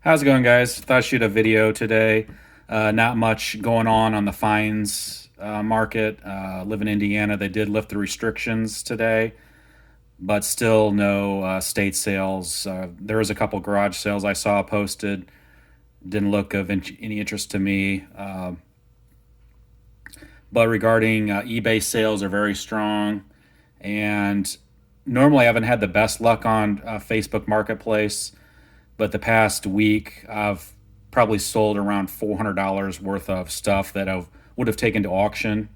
How's it going, guys? Thought I'd shoot a video today. Not much going on the fines market. Live in Indiana. They did lift the restrictions today, but still no state sales. There was a couple garage sales I saw posted. Didn't look of any interest to me. But regarding eBay sales are very strong, and normally I haven't had the best luck on Facebook Marketplace. But the past week, I've probably sold around $400 worth of stuff that I would have taken to auction,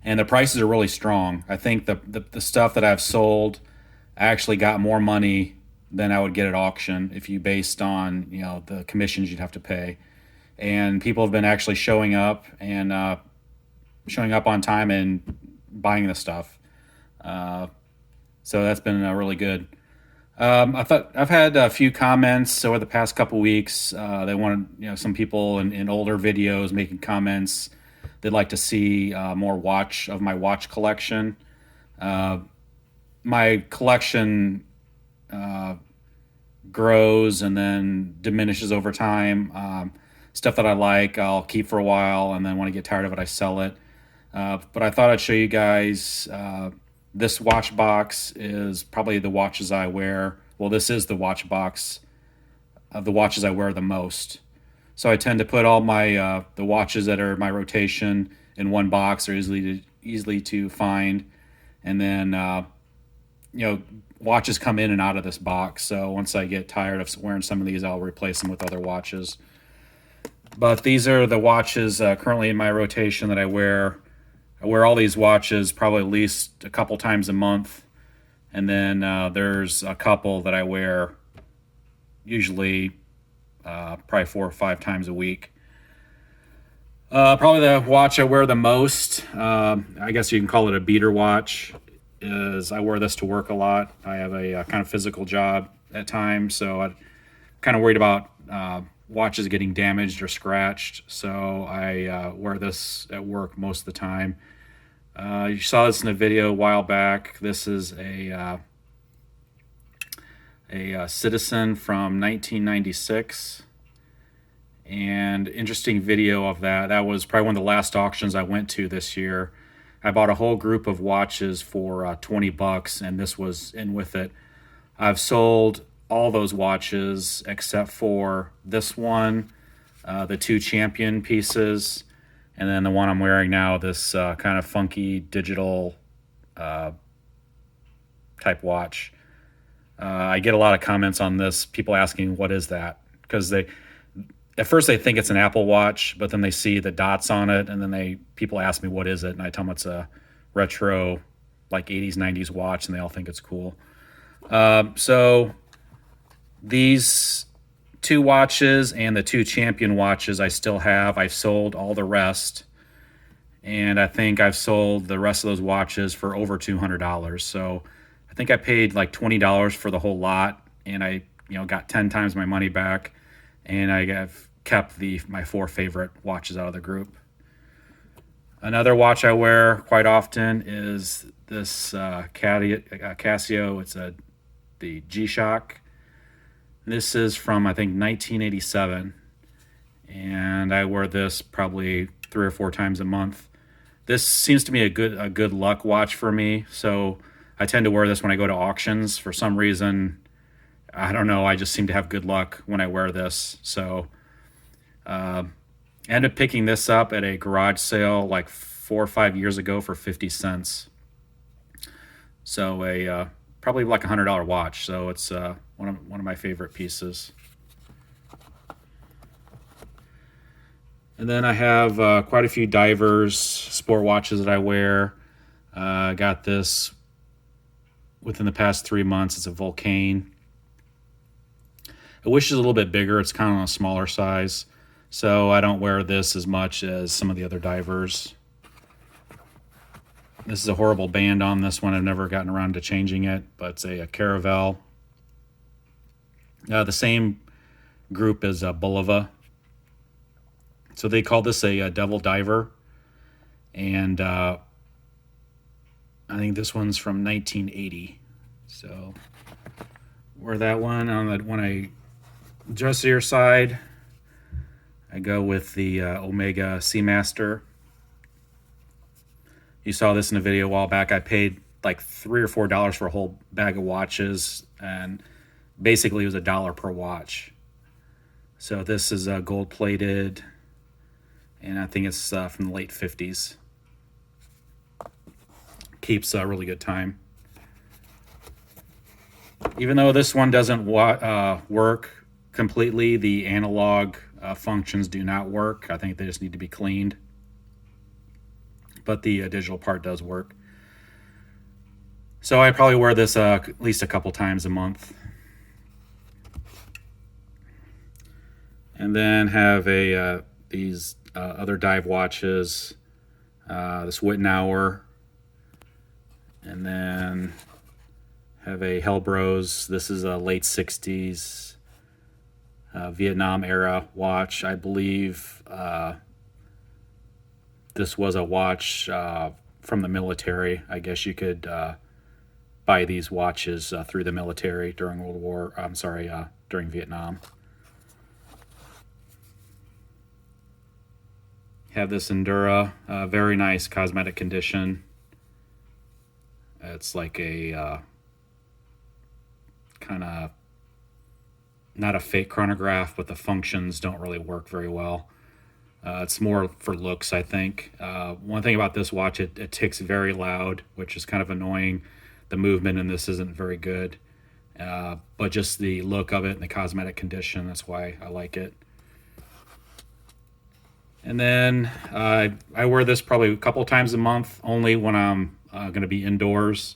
and the prices are really strong. I think the stuff that I've sold, I actually got more money than I would get at auction if you based on the commissions you'd have to pay. And people have been actually showing up on time and buying the stuff. Uh, so that's been really good. I thought I've had a few comments over the past couple weeks. They wanted, some people in older videos making comments. They'd like to see more watch of my watch collection. Uh, my collection uh, grows and then diminishes over time. Stuff that I like, I'll keep for a while, and then when I get tired of it, I sell it. But I thought I'd show you guys. This watch box is probably the watches I wear. Well, this is the watch box of the watches I wear the most. So I tend to put all my the watches that are my rotation in one box. They're easily to find, and then you know watches come in and out of this box. So once I get tired of wearing some of these, I'll replace them with other watches. But these are the watches currently in my rotation that I wear. I wear all these watches probably at least a couple times a month, and then there's a couple that I wear usually probably 4 or 5 times a week. Probably the watch I wear the most, I guess you can call it a beater watch, is I wear this to work a lot. I have a kind of physical job at times, so I'm kind of worried about watches getting damaged or scratched. So I wear this at work most of the time. You saw this in a video a while back. This is a Citizen from 1996, and interesting video of that. That was probably one of the last auctions I went to this year. I bought a whole group of watches for $20, and this was in with it. I've sold all those watches except for this one, the two champion pieces, and then the one I'm wearing now, this kind of funky digital uh, type watch. I get a lot of comments on this, people asking, what is that? Because at first they think it's an Apple Watch, but then they see the dots on it, and then people ask me, what is it? And I tell them it's a retro, like 80s, 90s watch, and they all think it's cool. So these two watches and the two champion watches I still have. I've sold all the rest, and I think I've sold the rest of those watches for over $200. So I think I paid like $20 for the whole lot, and I got 10 times my money back, and I have kept my four favorite watches out of the group. Another watch I wear quite often is this Casio. It's the G-Shock. This is from, I think, 1987, and I wear this probably 3 or 4 times a month. This seems to be a good luck watch for me, so I tend to wear this when I go to auctions. For some reason, I don't know, I just seem to have good luck when I wear this. So I ended up picking this up at a garage sale like 4 or 5 years ago for 50 cents. So probably like $100 watch. So it's one of my favorite pieces. And then I have quite a few divers, sport watches that I wear. I got this within the past 3 months. It's a Vulcane. I wish it's a little bit bigger. It's kind of on a smaller size, so I don't wear this as much as some of the other divers. This is a horrible band on this one. I've never gotten around to changing it, but it's a Caravel. The same group as Bulova. So they call this a Devil Diver. And I think this one's from 1980. So wear that one. On that one, I dressier side, I go with the Omega Seamaster. You saw this in a video a while back. I paid like $3 or $4 for a whole bag of watches, and basically it was $1 per watch. So this is gold plated, and I think it's from the late 50s. Keeps a really good time. Even though this one doesn't work completely, the analog functions do not work. I think they just need to be cleaned. But the digital part does work. So I probably wear this at least a couple times a month. And then have these other dive watches, this Wittenauer, and then have a Hellbros. This is a late 60s Vietnam era watch. I believe this was a watch from the military. I guess you could buy these watches through the military during during Vietnam. Have this Endura, very nice cosmetic condition. It's like a kind of not a fake chronograph, but the functions don't really work very well. It's more for looks, I think. One thing about this watch, it ticks very loud, which is kind of annoying. The movement in this isn't very good, but just the look of it and the cosmetic condition, that's why I like it. And then I wear this probably a couple times a month, only when I'm going to be indoors.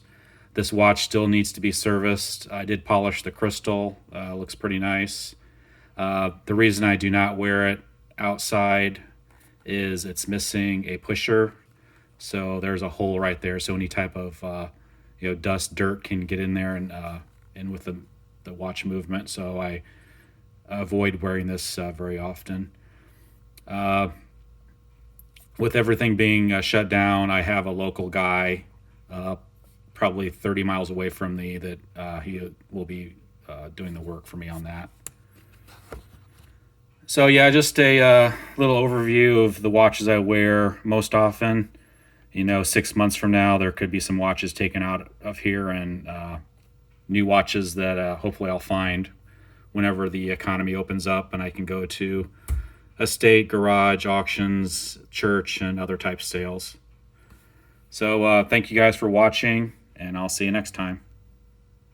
This watch still needs to be serviced. I did polish the crystal. Looks pretty nice. The reason I do not wear it outside is it's missing a pusher. So there's a hole right there. So any type of dust, dirt can get in there and in with the watch movement. So I avoid wearing this very often. With everything being shut down, I have a local guy probably 30 miles away from me that he will be doing the work for me on that. So yeah, just a little overview of the watches I wear most often. 6 months from now, there could be some watches taken out of here and new watches that hopefully I'll find whenever the economy opens up and I can go to estate, garage, auctions, church, and other types of sales. So thank you guys for watching, and I'll see you next time.